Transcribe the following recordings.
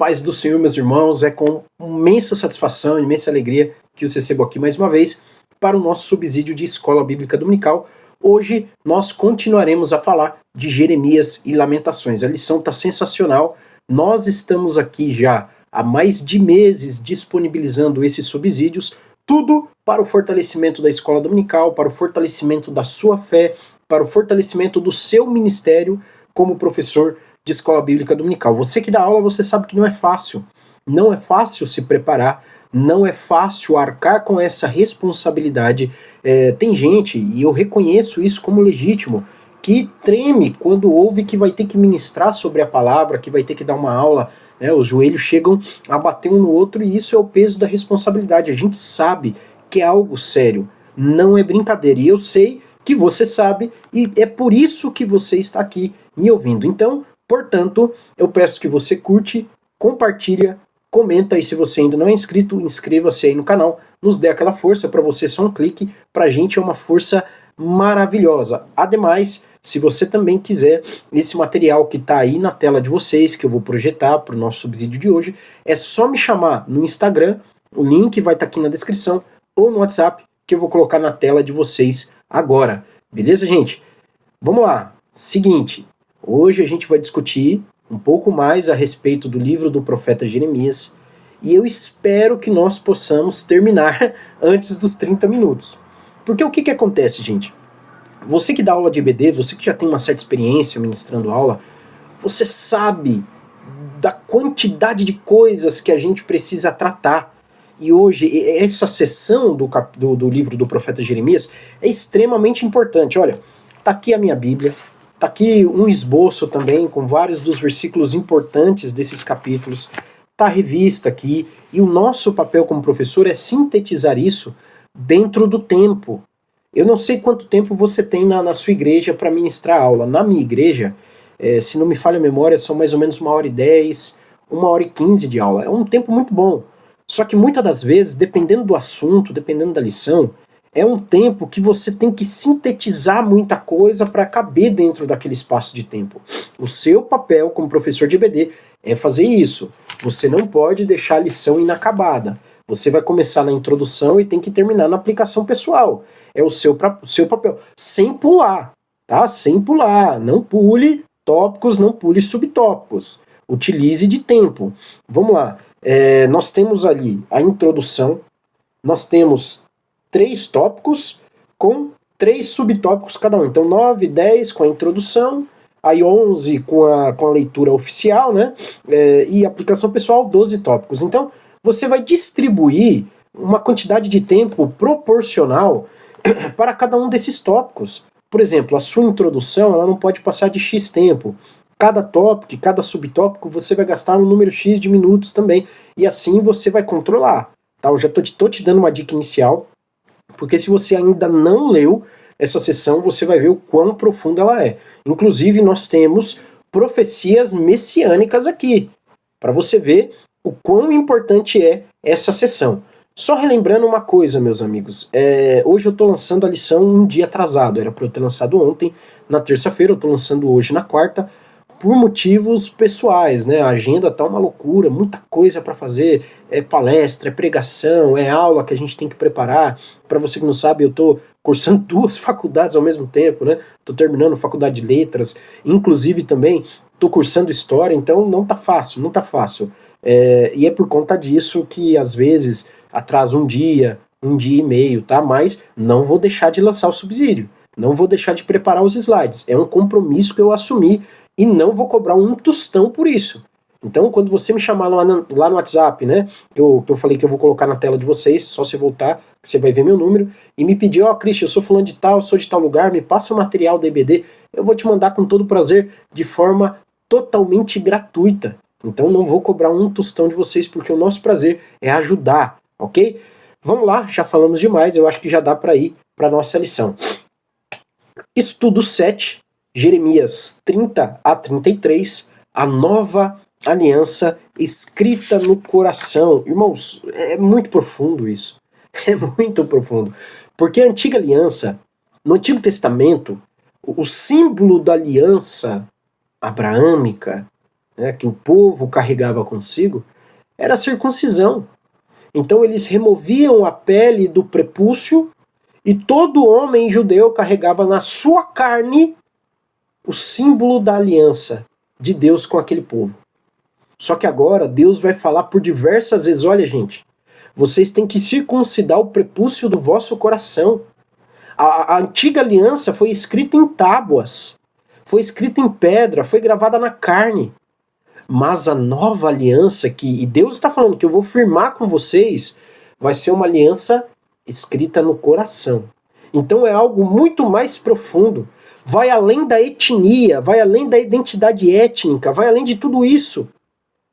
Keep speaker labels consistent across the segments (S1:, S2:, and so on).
S1: paz do Senhor, meus irmãos, é com imensa satisfação, imensa alegria que os recebo aqui mais uma vez para o nosso subsídio de Escola Bíblica Dominical. Hoje nós continuaremos a falar de Jeremias e Lamentações. A lição está sensacional. Nós estamos aqui já há mais de meses disponibilizando esses subsídios, tudo para o fortalecimento da Escola Dominical, para o fortalecimento da sua fé, para o fortalecimento do seu ministério como professor de Escola Bíblica Dominical. Você que dá aula, você sabe que não é fácil. Não é fácil se preparar, não é fácil arcar com essa responsabilidade. Tem gente, e eu reconheço isso como legítimo, que treme quando ouve que vai ter que ministrar sobre a palavra, que vai ter que dar uma aula, né? Os joelhos chegam a bater um no outro e isso é o peso da responsabilidade. A gente sabe que é algo sério, não é brincadeira. E eu sei que você sabe e é por isso que você está aqui me ouvindo. Então, portanto, eu peço que você curte, compartilha, comenta, e se você ainda não é inscrito, inscreva-se aí no canal, nos dê aquela força. Para você só um clique, pra gente é uma força maravilhosa. Ademais, se você também quiser esse material que está aí na tela de vocês, que eu vou projetar para o nosso subsídio de hoje, é só me chamar no Instagram, o link vai estar aqui na descrição, ou no WhatsApp, que eu vou colocar na tela de vocês agora. Beleza, gente? Vamos lá. Seguinte, hoje a gente vai discutir um pouco mais a respeito do livro do profeta Jeremias, e eu espero que nós possamos terminar antes dos 30 minutos. Porque o que acontece, gente? Você que dá aula de EBD, você que já tem uma certa experiência ministrando aula, você sabe da quantidade de coisas que a gente precisa tratar. E hoje, essa sessão do livro do profeta Jeremias é extremamente importante. Olha, tá aqui a minha Bíblia, tá aqui um esboço também com vários dos versículos importantes desses capítulos, tá a revista aqui, e o nosso papel como professor é sintetizar isso dentro do tempo. Eu não sei quanto tempo você tem na sua igreja para ministrar aula. Na minha igreja, se não me falha a memória, são mais ou menos 1h10, 1h15 de aula. É um tempo muito bom. Só que muitas das vezes, dependendo do assunto, dependendo da lição, é um tempo que você tem que sintetizar muita coisa para caber dentro daquele espaço de tempo. O seu papel como professor de EBD é fazer isso. Você não pode deixar a lição inacabada. Você vai começar na introdução e tem que terminar na aplicação pessoal. É o seu papel. Sem pular, tá? Sem pular. Não pule tópicos, não pule subtópicos. Utilize de tempo. Vamos lá. Nós temos ali a introdução. Nós temos 3 tópicos com 3 subtópicos cada um. Então 9, 10 com a introdução, aí 11 com a leitura oficial, né? E aplicação pessoal, 12 tópicos. Então você vai distribuir uma quantidade de tempo proporcional para cada um desses tópicos. Por exemplo, a sua introdução ela não pode passar de X tempo. Cada tópico, cada subtópico, você vai gastar um número X de minutos também. E assim você vai controlar. Tá? Eu já tô te dando uma dica inicial, porque se você ainda não leu essa sessão, você vai ver o quão profunda ela é. Inclusive, nós temos profecias messiânicas aqui, para você ver o quão importante é essa sessão. Só relembrando uma coisa, meus amigos, hoje eu estou lançando a lição um dia atrasado, era para eu ter lançado ontem, na terça-feira, eu estou lançando hoje na quarta, por motivos pessoais, né? A agenda tá uma loucura, muita coisa para fazer, é palestra, é pregação, é aula que a gente tem que preparar. Para você que não sabe, eu tô cursando 2 faculdades ao mesmo tempo, né? Tô terminando faculdade de letras, inclusive também tô cursando história, então não tá fácil, não tá fácil. E é por conta disso que às vezes atrasa um dia e meio, tá? Mas não vou deixar de lançar o subsídio, não vou deixar de preparar os slides, é um compromisso que eu assumi e não vou cobrar um tostão por isso. Então, quando você me chamar lá no WhatsApp, né, que eu falei que eu vou colocar na tela de vocês, só você voltar, que você vai ver meu número, e me pedir, Christian, eu sou fulano de tal, sou de tal lugar, me passa o material da EBD, eu vou te mandar com todo prazer, de forma totalmente gratuita. Então, não vou cobrar um tostão de vocês, porque o nosso prazer é ajudar, ok? Vamos lá, já falamos demais, eu acho que já dá para ir para nossa lição. Estudo 7, Jeremias 30 a 33, a nova aliança escrita no coração. Irmãos, é muito profundo isso. É muito profundo. Porque a antiga aliança, no Antigo Testamento, o símbolo da aliança abraâmica né, que o povo carregava consigo, era a circuncisão. Então eles removiam a pele do prepúcio e todo homem judeu carregava na sua carne o símbolo da aliança de Deus com aquele povo. Só que agora Deus vai falar por diversas vezes, olha gente, vocês têm que circuncidar o prepúcio do vosso coração. A antiga aliança foi escrita em tábuas, foi escrita em pedra, foi gravada na carne. Mas a nova aliança e Deus está falando que eu vou firmar com vocês, vai ser uma aliança escrita no coração. Então é algo muito mais profundo. Vai além da etnia, vai além da identidade étnica, vai além de tudo isso.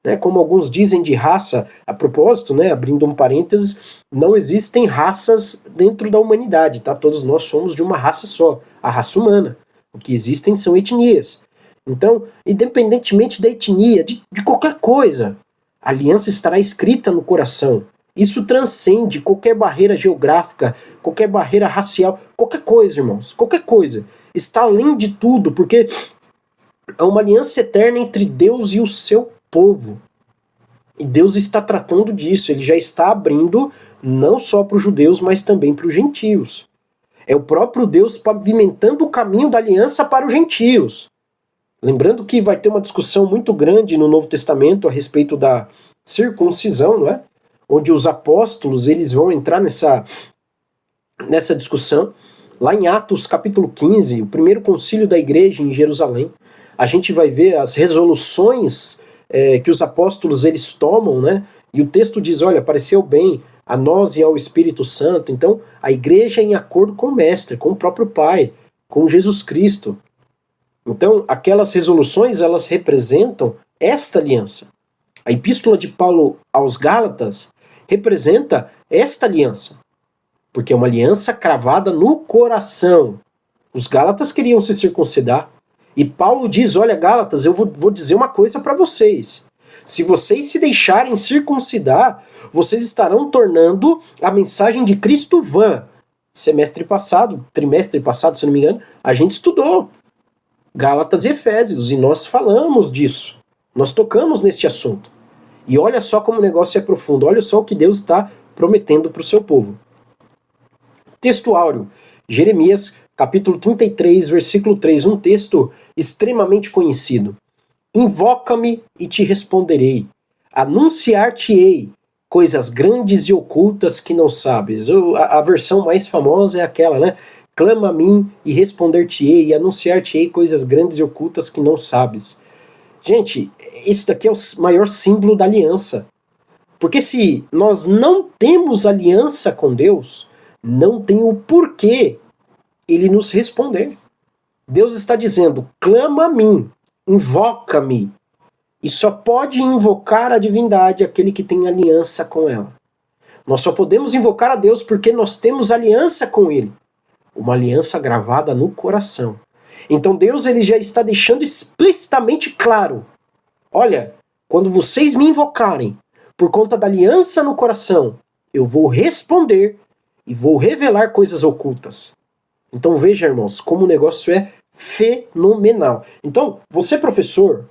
S1: Né? Como alguns dizem de raça, a propósito, né, abrindo um parênteses, não existem raças dentro da humanidade, tá? Todos nós somos de uma raça só, a raça humana. O que existem são etnias. Então, independentemente da etnia, de qualquer coisa, a aliança estará escrita no coração. Isso transcende qualquer barreira geográfica, qualquer barreira racial, qualquer coisa, irmãos, qualquer coisa. Está além de tudo, porque é uma aliança eterna entre Deus e o seu povo. E Deus está tratando disso, ele já está abrindo não só para os judeus, mas também para os gentios. É o próprio Deus pavimentando o caminho da aliança para os gentios. Lembrando que vai ter uma discussão muito grande no Novo Testamento a respeito da circuncisão, não é? Onde os apóstolos eles vão entrar nessa discussão. Lá em Atos capítulo 15, o primeiro concílio da igreja em Jerusalém, a gente vai ver as resoluções que os apóstolos eles tomam, né? E o texto diz, olha, pareceu bem a nós e ao Espírito Santo. Então, a igreja é em acordo com o Mestre, com o próprio Pai, com Jesus Cristo. Então, aquelas resoluções, elas representam esta aliança. A epístola de Paulo aos Gálatas representa esta aliança, porque é uma aliança cravada no coração. Os Gálatas queriam se circuncidar, e Paulo diz, olha Gálatas, eu vou dizer uma coisa para vocês. Se vocês se deixarem circuncidar, vocês estarão tornando a mensagem de Cristo vã. Trimestre passado, se não me engano, a gente estudou Gálatas e Efésios, e nós falamos disso. Nós tocamos neste assunto. E olha só como o negócio é profundo, olha só o que Deus está prometendo para o seu povo. Texto áureo, Jeremias, capítulo 33, versículo 3, um texto extremamente conhecido. Invoca-me e te responderei, anunciar-te-ei coisas grandes e ocultas que não sabes. A versão mais famosa é aquela, né? Clama a mim e responder-te-ei e anunciar-te-ei coisas grandes e ocultas que não sabes. Gente, isso daqui é o maior símbolo da aliança. Porque se nós não temos aliança com Deus, não tem o porquê ele nos responder. Deus está dizendo, clama a mim, invoca-me. E só pode invocar a divindade aquele que tem aliança com ela. Nós só podemos invocar a Deus porque nós temos aliança com ele. Uma aliança gravada no coração. Então Deus ele já está deixando explicitamente claro. Olha, quando vocês me invocarem por conta da aliança no coração, eu vou responder e vou revelar coisas ocultas. Então veja, irmãos, como o negócio é fenomenal. Então, você professor,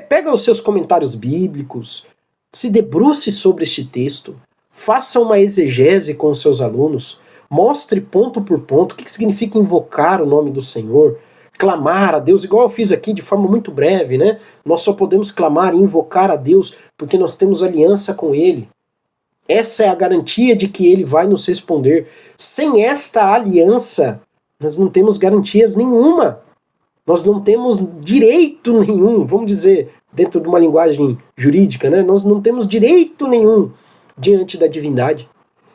S1: pega os seus comentários bíblicos, se debruce sobre este texto, faça uma exegese com os seus alunos, mostre ponto por ponto o que significa invocar o nome do Senhor, clamar a Deus, igual eu fiz aqui de forma muito breve, né? Nós só podemos clamar e invocar a Deus porque nós temos aliança com Ele. Essa é a garantia de que Ele vai nos responder. Sem esta aliança, nós não temos garantias nenhuma. Nós não temos direito nenhum, vamos dizer, dentro de uma linguagem jurídica, né? Nós não temos direito nenhum diante da divindade.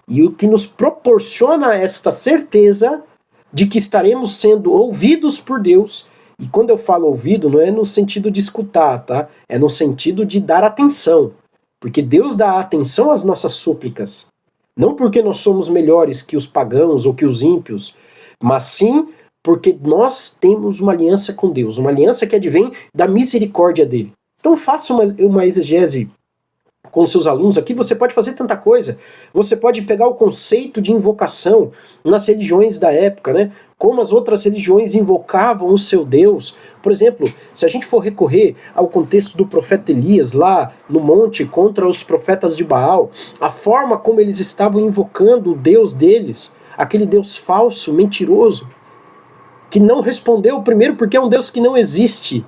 S1: E o que nos proporciona esta certeza de que estaremos sendo ouvidos por Deus, e quando eu falo ouvido, não é no sentido de escutar, tá? É no sentido de dar atenção. Porque Deus dá atenção às nossas súplicas. Não porque nós somos melhores que os pagãos ou que os ímpios, mas sim porque nós temos uma aliança com Deus, uma aliança que advém da misericórdia dele. Então faça uma exegese com seus alunos aqui, você pode fazer tanta coisa. Você pode pegar o conceito de invocação nas religiões da época, né? como as outras religiões invocavam o seu Deus. Por exemplo, se a gente for recorrer ao contexto do profeta Elias lá no monte contra os profetas de Baal, a forma como eles estavam invocando o Deus deles, aquele Deus falso, mentiroso, que não respondeu primeiro porque é um Deus que não existe.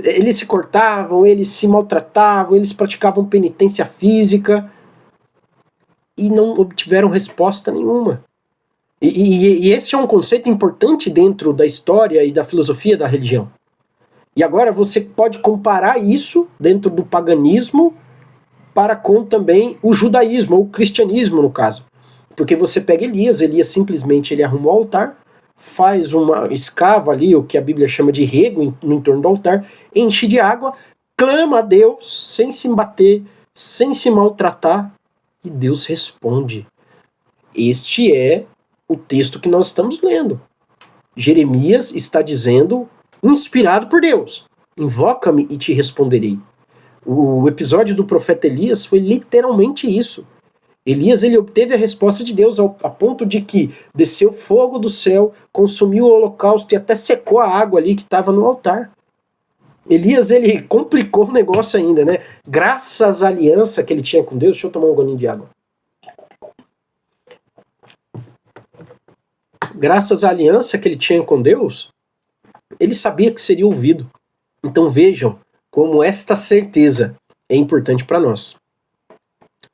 S1: Eles se cortavam, eles se maltratavam, eles praticavam penitência física e não obtiveram resposta nenhuma. E esse é um conceito importante dentro da história e da filosofia da religião. E agora você pode comparar isso dentro do paganismo para com também o judaísmo, ou o cristianismo no caso. Porque você pega Elias simplesmente ele arruma o altar, faz escava ali o que a Bíblia chama de rego no entorno do altar, enche de água, clama a Deus sem se bater, sem se maltratar, e Deus responde. Este é o texto que nós estamos lendo. Jeremias está dizendo, inspirado por Deus, invoca-me e te responderei. O episódio do profeta Elias foi literalmente isso. Elias ele obteve a resposta de Deus a ponto de que desceu fogo do céu, consumiu o holocausto e até secou a água ali que estava no altar. Elias ele complicou o negócio ainda, né? Graças à aliança que ele tinha com Deus. Deixa eu tomar um golinho de água. Graças à aliança que ele tinha com Deus, ele sabia que seria ouvido. Então vejam como esta certeza é importante para nós.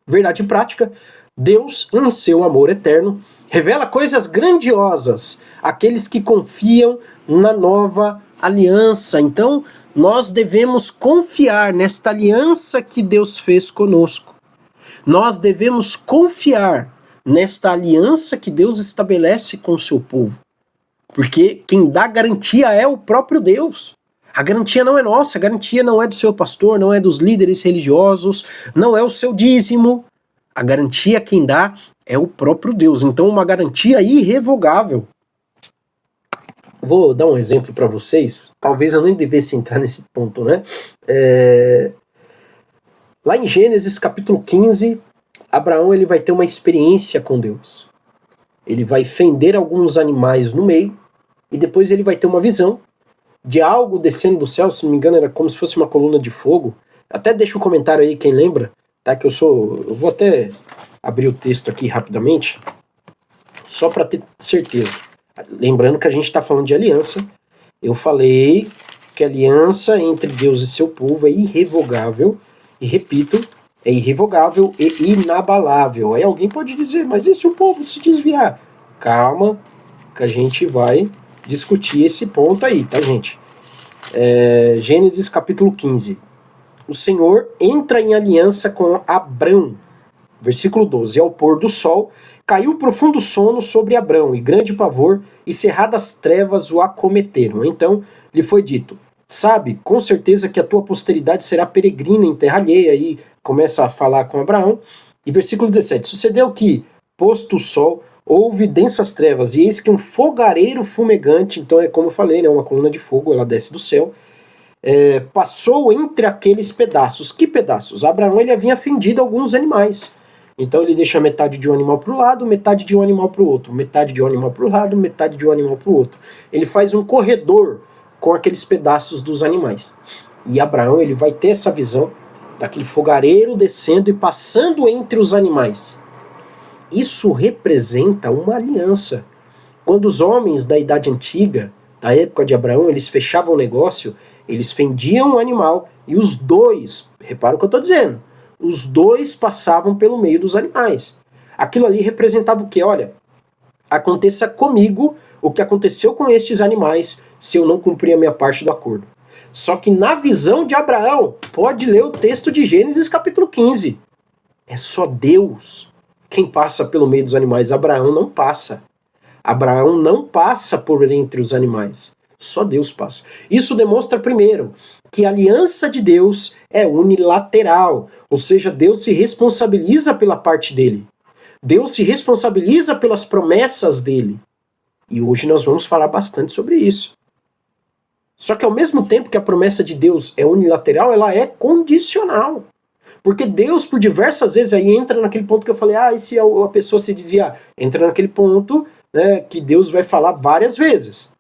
S1: Verdade prática, Deus, em seu amor eterno, revela coisas grandiosas àqueles que confiam na nova aliança. Então, nós devemos confiar nesta aliança que Deus fez conosco. Nós devemos confiar nesta aliança que Deus estabelece com o seu povo. Porque quem dá garantia é o próprio Deus. A garantia não é nossa, a garantia não é do seu pastor, não é dos líderes religiosos, não é o seu dízimo. A garantia quem dá é o próprio Deus. Então, uma garantia irrevogável. Vou dar um exemplo para vocês. Talvez eu nem devesse entrar nesse ponto, né? Lá em Gênesis capítulo 15, Abraão ele vai ter uma experiência com Deus. Ele vai fender alguns animais no meio e depois ele vai ter uma visão de algo descendo do céu, se não me engano era como se fosse uma coluna de fogo. Até deixa um comentário aí quem lembra, tá? Que eu vou até abrir o texto aqui rapidamente, só para ter certeza. Lembrando que a gente está falando de aliança. Eu falei que a aliança entre Deus e seu povo é irrevogável, e repito, é irrevogável e inabalável. Aí alguém pode dizer, mas e se o povo se desviar? Calma, que a gente vai discutir esse ponto aí, tá, gente? Gênesis capítulo 15. O Senhor entra em aliança com Abrão. Versículo 12. Ao pôr do sol, caiu profundo sono sobre Abrão, e grande pavor, e cerradas trevas o acometeram. Então lhe foi dito, sabe, com certeza que a tua posteridade será peregrina em terra alheia. Aí começa a falar com Abraão. E versículo 17. Sucedeu que, posto o sol, houve densas trevas, e eis que um fogareiro fumegante, então é como eu falei, né, uma coluna de fogo, ela desce do céu, passou entre aqueles pedaços. Que pedaços? Abraão ele havia fendido alguns animais. Então ele deixa metade de um animal para o lado, metade de um animal para o outro, metade de um animal para o lado, metade de um animal para o outro. Ele faz um corredor com aqueles pedaços dos animais. E Abraão ele vai ter essa visão daquele fogareiro descendo e passando entre os animais. Isso representa uma aliança. Quando os homens da Idade Antiga, da época de Abraão, eles fechavam o negócio, eles fendiam o animal e os dois, repara o que eu estou dizendo, os dois passavam pelo meio dos animais. Aquilo ali representava o quê? Olha, aconteça comigo o que aconteceu com estes animais se eu não cumprir a minha parte do acordo. Só que na visão de Abraão, pode ler o texto de Gênesis capítulo 15. É só Deus quem passa pelo meio dos animais. Abraão não passa. Abraão não passa por entre os animais. Só Deus passa. Isso demonstra, primeiro, que a aliança de Deus é unilateral. Ou seja, Deus se responsabiliza pela parte dele. Deus se responsabiliza pelas promessas dele. E hoje nós vamos falar bastante sobre isso. Só que ao mesmo tempo que a promessa de Deus é unilateral, ela é condicional. Porque Deus, por diversas vezes, aí entra naquele ponto que eu falei, e se a pessoa se desviar? Entra naquele ponto né, que Deus vai falar várias vezes.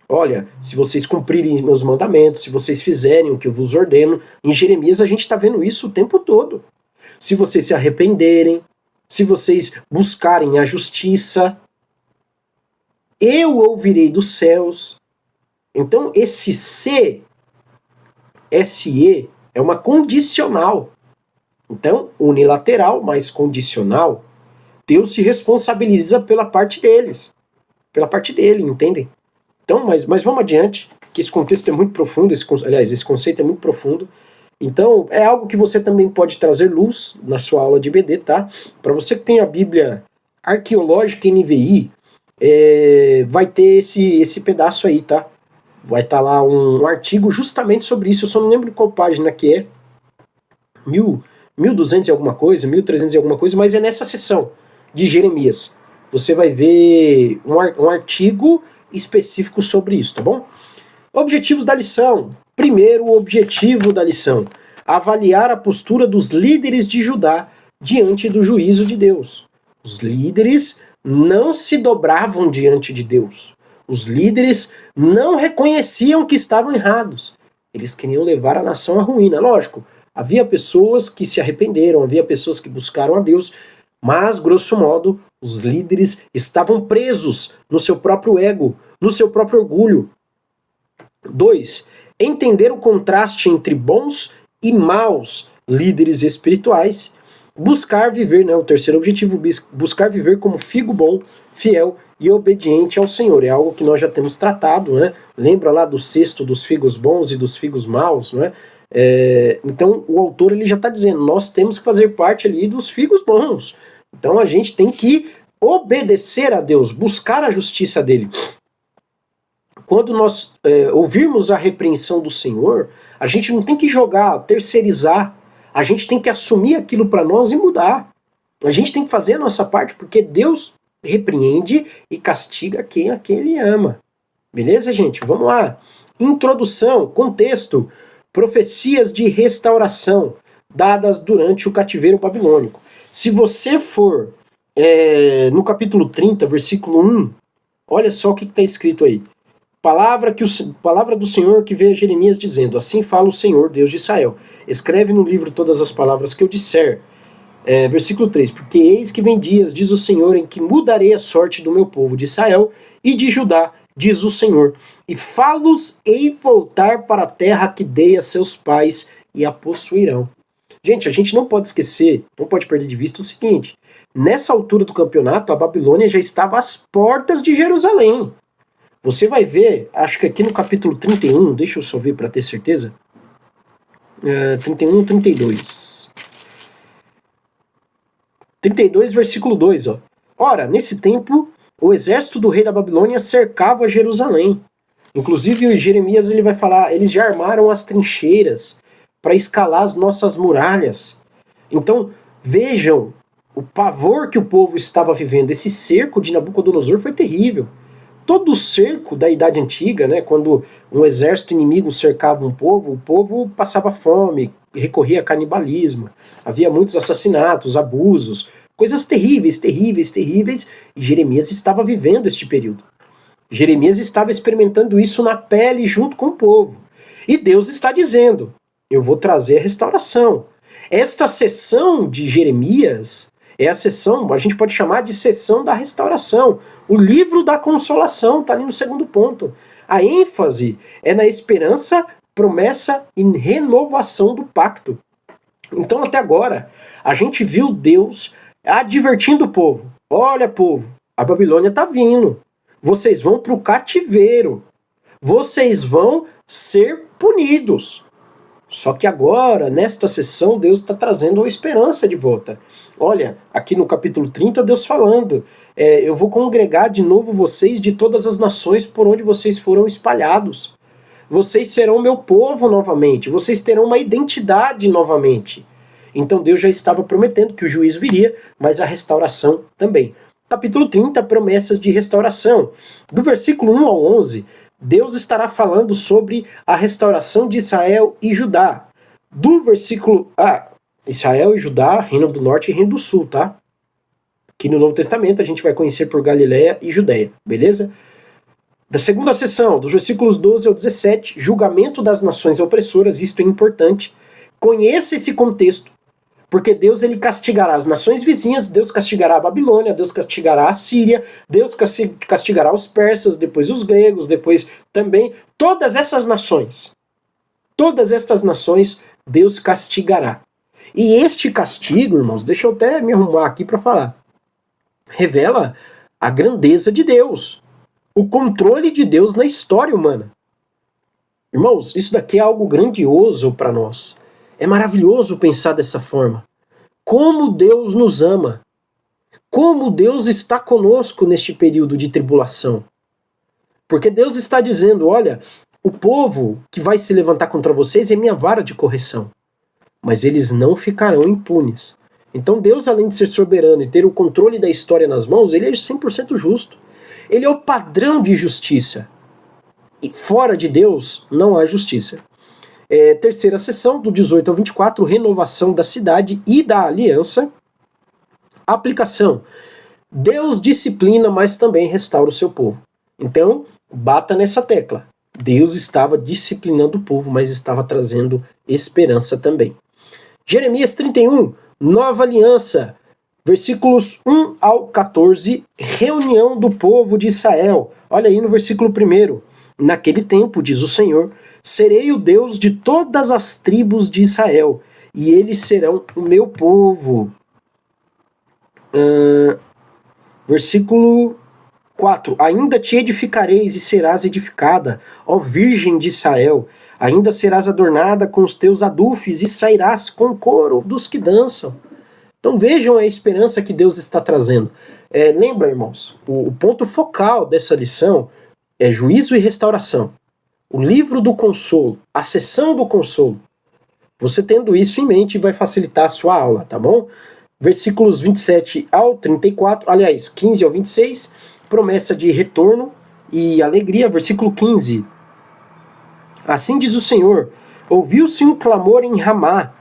S1: Olha, se vocês cumprirem meus mandamentos, se vocês fizerem o que eu vos ordeno, em Jeremias a gente está vendo isso o tempo todo. Se vocês se arrependerem, se vocês buscarem a justiça, eu ouvirei dos céus. Então esse se, é uma condicional. Então, unilateral, mas condicional. Deus se responsabiliza pela parte deles. Pela parte dele, entendem? Então, mas vamos adiante, que esse contexto é muito profundo, esse conceito é muito profundo. Então, é algo que você também pode trazer luz na sua aula de EBD, tá? Para você que tem a Bíblia Arqueológica NVI, vai ter esse pedaço aí, tá? Vai estar lá um artigo justamente sobre isso. Eu só não lembro qual página que é. 1200 e alguma coisa, 1300 e alguma coisa, mas é nessa sessão de Jeremias. Você vai ver um artigo específico sobre isso, tá bom? Objetivos da lição. Primeiro objetivo da lição: avaliar a postura dos líderes de Judá diante do juízo de Deus. Os líderes não se dobravam diante de Deus. Os líderes não reconheciam que estavam errados. Eles queriam levar a nação à ruína. Lógico, havia pessoas que se arrependeram, havia pessoas que buscaram a Deus, mas, grosso modo, os líderes estavam presos no seu próprio ego, no seu próprio orgulho. 2. Entender o contraste entre bons e maus líderes espirituais. Buscar viver, né, o terceiro objetivo, buscar viver como figo bom, fiel e obediente ao Senhor. É algo que nós já temos tratado, né? Lembra lá do cesto dos figos bons e dos figos maus, né? Então o autor ele já está dizendo, nós temos que fazer parte ali dos figos bons. Então a gente tem que obedecer a Deus, buscar a justiça dele. Quando nós ouvirmos a repreensão do Senhor, a gente não tem que jogar, terceirizar. A gente tem que assumir aquilo para nós e mudar. A gente tem que fazer a nossa parte, porque Deus repreende e castiga a quem ele ama. Beleza, gente? Vamos lá. Introdução, contexto. Profecias de restauração dadas durante o cativeiro babilônico. Se você for no capítulo 30, versículo 1, olha só o que está escrito aí. Palavra do Senhor que veio a Jeremias dizendo: assim fala o Senhor, Deus de Israel. Escreve no livro todas as palavras que eu disser. Versículo 3. Porque eis que vem dias, diz o Senhor, em que mudarei a sorte do meu povo de Israel e de Judá, diz o Senhor, e fá-los-ei voltar para a terra que dei a seus pais e a possuirão. Gente, a gente não pode esquecer, não pode perder de vista o seguinte: nessa altura do campeonato, a Babilônia já estava às portas de Jerusalém. Você vai ver, acho que aqui no capítulo 31, deixa eu só ver para ter certeza, 31 ou 32. 32, versículo 2, ó. Ora, nesse tempo, o exército do rei da Babilônia cercava Jerusalém. Inclusive, Jeremias ele vai falar, eles já armaram as trincheiras para escalar as nossas muralhas. Então, vejam o pavor que o povo estava vivendo. Esse cerco de Nabucodonosor foi terrível. Todo o cerco da Idade Antiga, né, quando um exército inimigo cercava um povo, o povo passava fome, recorria a canibalismo, havia muitos assassinatos, abusos, coisas terríveis, terríveis, terríveis, e Jeremias estava vivendo este período. Jeremias estava experimentando isso na pele junto com o povo. E Deus está dizendo: eu vou trazer a restauração. Esta sessão de Jeremias é a sessão, a gente pode chamar de sessão da restauração. O livro da consolação está ali no segundo ponto. A ênfase é na esperança, promessa e renovação do pacto. Então, até agora, a gente viu Deus advertindo o povo: olha, povo, a Babilônia está vindo. Vocês vão para o cativeiro. Vocês vão ser punidos. Só que agora, nesta sessão, Deus está trazendo a esperança de volta. Olha, aqui no capítulo 30, Deus falando: eu vou congregar de novo vocês de todas as nações por onde vocês foram espalhados. Vocês serão meu povo novamente. Vocês terão uma identidade novamente. Então Deus já estava prometendo que o juízo viria, mas a restauração também. Capítulo 30, promessas de restauração. Do versículo 1 ao 11, Deus estará falando sobre a restauração de Israel e Judá. Do versículo... Israel e Judá, Reino do Norte e Reino do Sul, tá? que no Novo Testamento a gente vai conhecer por Galileia e Judéia, beleza? Da segunda sessão, dos versículos 12 ao 17, julgamento das nações opressoras, isto é importante. Conheça esse contexto, porque Deus ele castigará as nações vizinhas, Deus castigará a Babilônia, Deus castigará a Síria, Deus castigará os persas, depois os gregos, depois também todas essas nações. Todas estas nações Deus castigará. E este castigo, irmãos, deixa eu até me arrumar aqui para falar, revela a grandeza de Deus, o controle de Deus na história humana. Irmãos, isso daqui é algo grandioso para nós. É maravilhoso pensar dessa forma. Como Deus nos ama. Como Deus está conosco neste período de tribulação. Porque Deus está dizendo, olha, o povo que vai se levantar contra vocês é minha vara de correção. Mas eles não ficarão impunes. Então Deus, além de ser soberano e ter o controle da história nas mãos, ele é 100% justo. Ele é o padrão de justiça. E fora de Deus não há justiça. Terceira sessão, do 18 ao 24, renovação da cidade e da aliança. Aplicação. Deus disciplina, mas também restaura o seu povo. Então, bata nessa tecla. Deus estava disciplinando o povo, mas estava trazendo esperança também. Jeremias 31, nova aliança. Versículos 1 ao 14, reunião do povo de Israel. Olha aí no versículo 1. Naquele tempo, diz o Senhor, serei o Deus de todas as tribos de Israel, e eles serão o meu povo. Versículo 4. Ainda te edificareis e serás edificada, ó Virgem de Israel. Ainda serás adornada com os teus adufes e sairás com o coro dos que dançam. Então vejam a esperança que Deus está trazendo. Lembra, irmãos, o ponto focal dessa lição é juízo e restauração. O livro do consolo, a sessão do consolo. Você tendo isso em mente vai facilitar a sua aula, tá bom? Versículos 27 ao 34, aliás, 15 ao 26, promessa de retorno e alegria. Versículo 15. Assim diz o Senhor, ouviu-se um clamor em Ramá,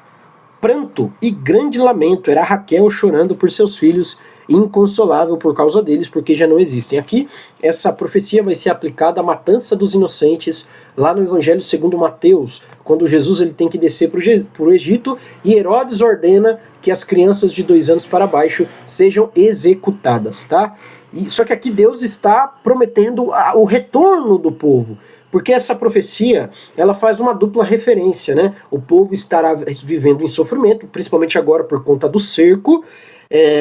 S1: pranto e grande lamento, era Raquel chorando por seus filhos, inconsolável por causa deles, porque já não existem. Aqui, essa profecia vai ser aplicada à matança dos inocentes, lá no Evangelho segundo Mateus, quando Jesus ele tem que descer para o Egito, e Herodes ordena que as crianças de 2 anos para baixo sejam executadas, tá? Só que aqui Deus está prometendo o retorno do povo, porque essa profecia, ela faz uma dupla referência, né? O povo estará vivendo em sofrimento, principalmente agora por conta do cerco,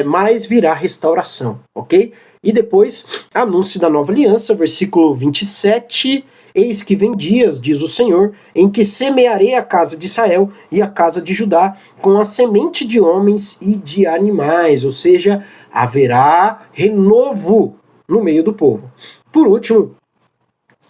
S1: mas virá restauração, ok? E depois, anúncio da nova aliança, versículo 27, eis que vem dias, diz o Senhor, em que semearei a casa de Israel e a casa de Judá com a semente de homens e de animais, ou seja, haverá renovo no meio do povo. Por último,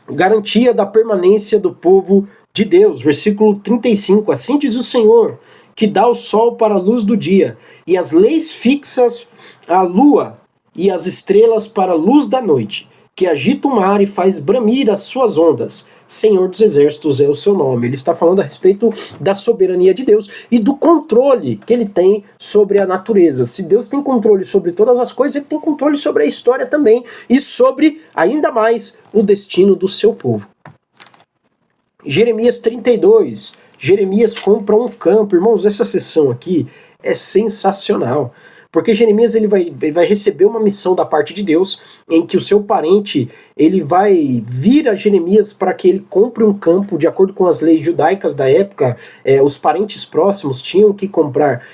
S1: garantia da permanência do povo de Deus, versículo 35, assim diz o Senhor, que dá o sol para a luz do dia, e as leis fixas a lua, e as estrelas para a luz da noite, que agita o mar e faz bramir as suas ondas. Senhor dos Exércitos é o seu nome. Ele está falando a respeito da soberania de Deus e do controle que ele tem sobre a natureza. Se Deus tem controle sobre todas as coisas, ele tem controle sobre a história também e sobre, ainda mais, o destino do seu povo. Jeremias 32. Jeremias compra um campo. Irmãos, essa sessão aqui é sensacional. Porque Jeremias ele vai receber uma missão da parte de Deus, em que o seu parente ele vai vir a Jeremias para que ele compre um campo, de acordo com as leis judaicas da época. Os parentes próximos tinham que comprar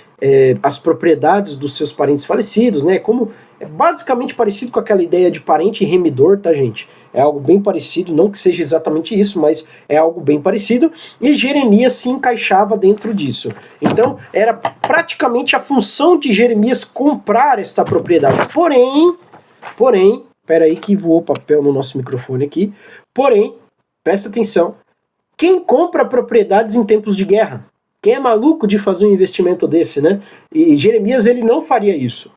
S1: as propriedades dos seus parentes falecidos, né? Como é basicamente parecido com aquela ideia de parente remidor, tá, gente? É algo bem parecido, não que seja exatamente isso, mas é algo bem parecido, e Jeremias se encaixava dentro disso. Então, era praticamente a função de Jeremias comprar esta propriedade. Porém, peraí que voou papel no nosso microfone aqui, porém, presta atenção, quem compra propriedades em tempos de guerra? Quem é maluco de fazer um investimento desse, né? E Jeremias, ele não faria isso.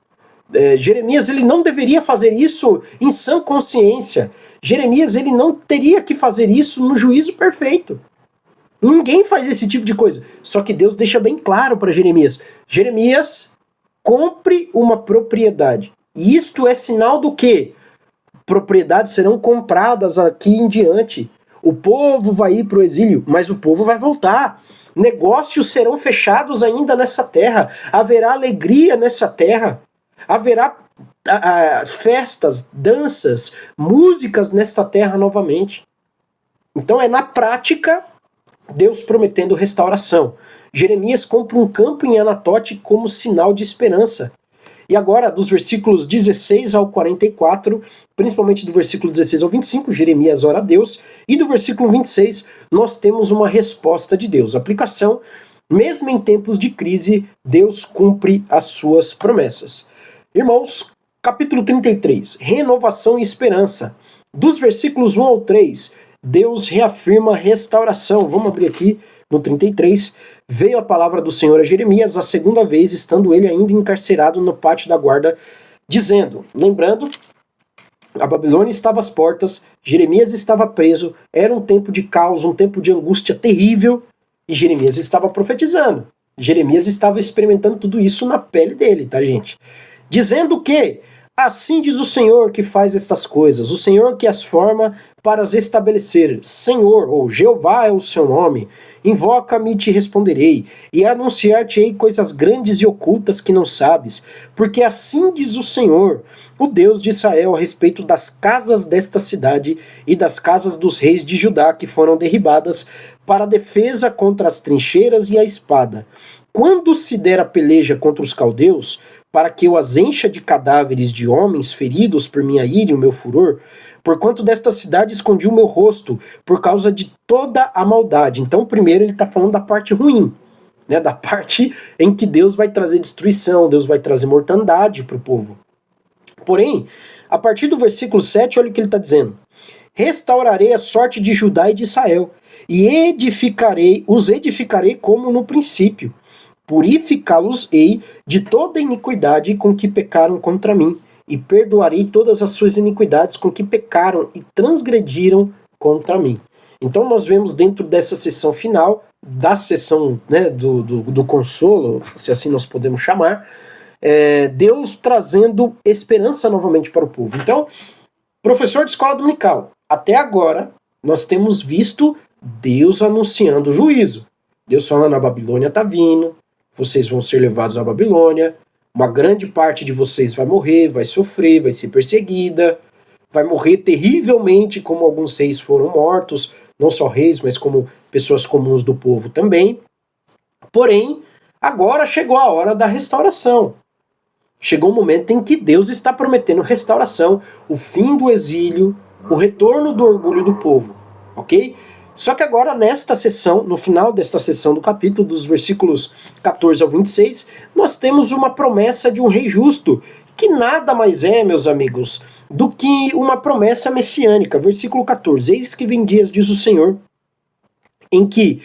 S1: Jeremias ele não deveria fazer isso em sã consciência. Jeremias ele não teria que fazer isso no juízo perfeito. Ninguém faz esse tipo de coisa. Só que Deus deixa bem claro para Jeremias. Jeremias, compre uma propriedade. E isto é sinal do quê? Propriedades serão compradas aqui em diante. O povo vai ir para o exílio, mas o povo vai voltar. Negócios serão fechados ainda nessa terra. Haverá alegria nessa terra. Haverá festas, danças, músicas nesta terra novamente. Então é na prática Deus prometendo restauração. Jeremias compra um campo em Anatote como sinal de esperança. E agora, dos versículos 16 ao 44, principalmente do versículo 16 ao 25, Jeremias ora a Deus, e do versículo 26, nós temos uma resposta de Deus. Aplicação: mesmo em tempos de crise, Deus cumpre as suas promessas. Irmãos, capítulo 33, renovação e esperança. Dos versículos 1 ao 3, Deus reafirma restauração. Vamos abrir aqui no 33. Veio a palavra do Senhor a Jeremias a segunda vez, estando ele ainda encarcerado no pátio da guarda, dizendo, lembrando, a Babilônia estava às portas, Jeremias estava preso, era um tempo de caos, um tempo de angústia terrível, e Jeremias estava profetizando. Jeremias estava experimentando tudo isso na pele dele, tá, gente? Dizendo que, assim diz o Senhor que faz estas coisas, o Senhor que as forma para as estabelecer. Senhor, ou Jeová é o seu nome, invoca-me e te responderei, e anunciar-te-ei coisas grandes e ocultas que não sabes, porque assim diz o Senhor, o Deus de Israel, a respeito das casas desta cidade e das casas dos reis de Judá que foram derribadas para a defesa contra as trincheiras e a espada. Quando se der a peleja contra os caldeus, para que eu as encha de cadáveres de homens feridos por minha ira e o meu furor, porquanto desta cidade escondi o meu rosto, por causa de toda a maldade. Então, primeiro ele está falando da parte ruim, né, da parte em que Deus vai trazer destruição, Deus vai trazer mortandade para o povo. Porém, a partir do versículo 7, olha o que ele está dizendo. Restaurarei a sorte de Judá e de Israel, e os edificarei como no princípio. Purificá-los-ei de toda iniquidade com que pecaram contra mim, e perdoarei todas as suas iniquidades com que pecaram e transgrediram contra mim. Então nós vemos dentro dessa sessão final, da sessão, né, do consolo, se assim nós podemos chamar, Deus trazendo esperança novamente para o povo. Então, professor de escola dominical, até agora nós temos visto Deus anunciando o juízo. Deus falando, a Babilônia está vindo, vocês vão ser levados à Babilônia, uma grande parte de vocês vai morrer, vai sofrer, vai ser perseguida, vai morrer terrivelmente, como alguns reis foram mortos, não só reis, mas como pessoas comuns do povo também. Porém, agora chegou a hora da restauração. Chegou o momento em que Deus está prometendo restauração, o fim do exílio, o retorno do orgulho do povo, ok? Só que agora nesta sessão, no final desta sessão do capítulo, dos versículos 14 ao 26, nós temos uma promessa de um rei justo, que nada mais é, meus amigos, do que uma promessa messiânica. Versículo 14, eis que vem dias, diz o Senhor, em que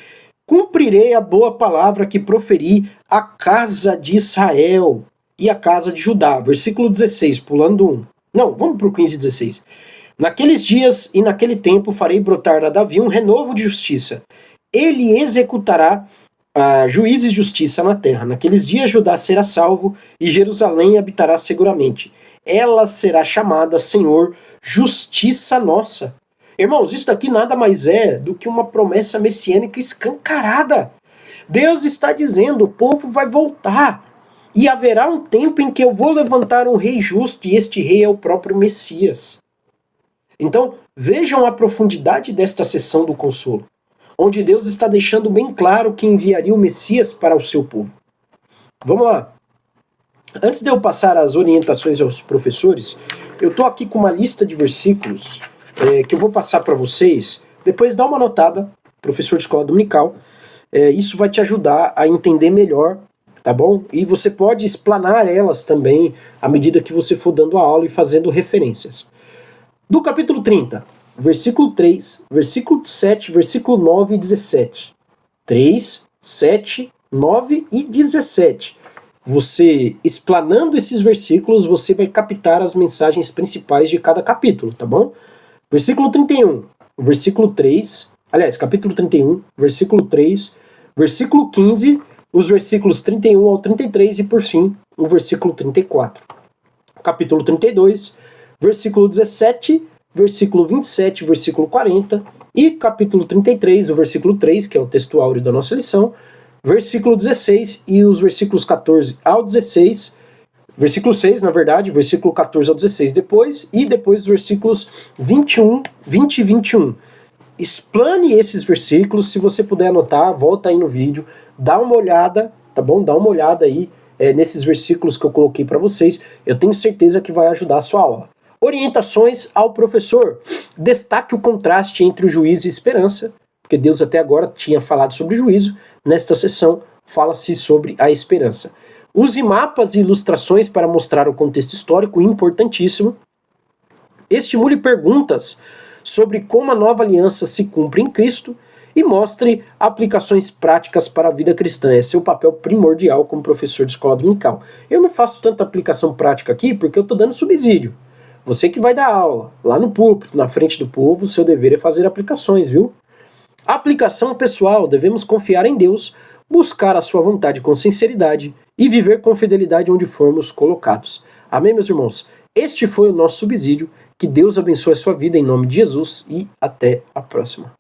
S1: cumprirei a boa palavra que proferi à casa de Israel e à casa de Judá. Versículo 16, pulando um. Não, vamos para o 15 e 16. Naqueles dias e naquele tempo farei brotar a Davi um renovo de justiça. Ele executará juízes de justiça na terra. Naqueles dias Judá será salvo e Jerusalém habitará seguramente. Ela será chamada Senhor, justiça nossa. Irmãos, isso daqui nada mais é do que uma promessa messiânica escancarada. Deus está dizendo, o povo vai voltar. E haverá um tempo em que eu vou levantar um rei justo, e este rei é o próprio Messias. Então, vejam a profundidade desta sessão do consolo, onde Deus está deixando bem claro que enviaria o Messias para o seu povo. Vamos lá. Antes de eu passar as orientações aos professores, eu estou aqui com uma lista de versículos que eu vou passar para vocês. Depois dá uma anotada, professor de escola dominical. Isso vai te ajudar a entender melhor, tá bom? E você pode explanar elas também à medida que você for dando a aula e fazendo referências. Do capítulo 30, versículo 3, versículo 7, versículo 9 e 17. 3, 7, 9 e 17. Você, explanando esses versículos, você vai captar as mensagens principais de cada capítulo, tá bom? Versículo 31, versículo 3, aliás, capítulo 31, versículo 3, versículo 15, os versículos 31 ao 33 e, por fim, o versículo 34. capítulo 32, versículo 17, versículo 27, versículo 40, e capítulo 33, o versículo 3, que é o texto áureo da nossa lição, versículo 16 e os versículos 14 ao 16, versículo 6, na verdade, versículo 14 ao 16 depois, e depois os versículos 20 e 21. Explane esses versículos, se você puder anotar, volta aí no vídeo, dá uma olhada, tá bom? Dá uma olhada aí nesses versículos que eu coloquei para vocês, eu tenho certeza que vai ajudar a sua aula. Orientações ao professor. Destaque o contraste entre o juízo e esperança, porque Deus até agora tinha falado sobre juízo, nesta sessão fala-se sobre a esperança. Use mapas e ilustrações para mostrar o contexto histórico, importantíssimo. Estimule perguntas sobre como a nova aliança se cumpre em Cristo e mostre aplicações práticas para a vida cristã. Esse é o papel primordial como professor de escola dominical. Eu não faço tanta aplicação prática aqui porque eu estou dando subsídio. Você que vai dar aula, lá no púlpito, na frente do povo, o seu dever é fazer aplicações, viu? Aplicação pessoal, devemos confiar em Deus, buscar a sua vontade com sinceridade e viver com fidelidade onde formos colocados. Amém, meus irmãos? Este foi o nosso subsídio. Que Deus abençoe a sua vida em nome de Jesus e até a próxima.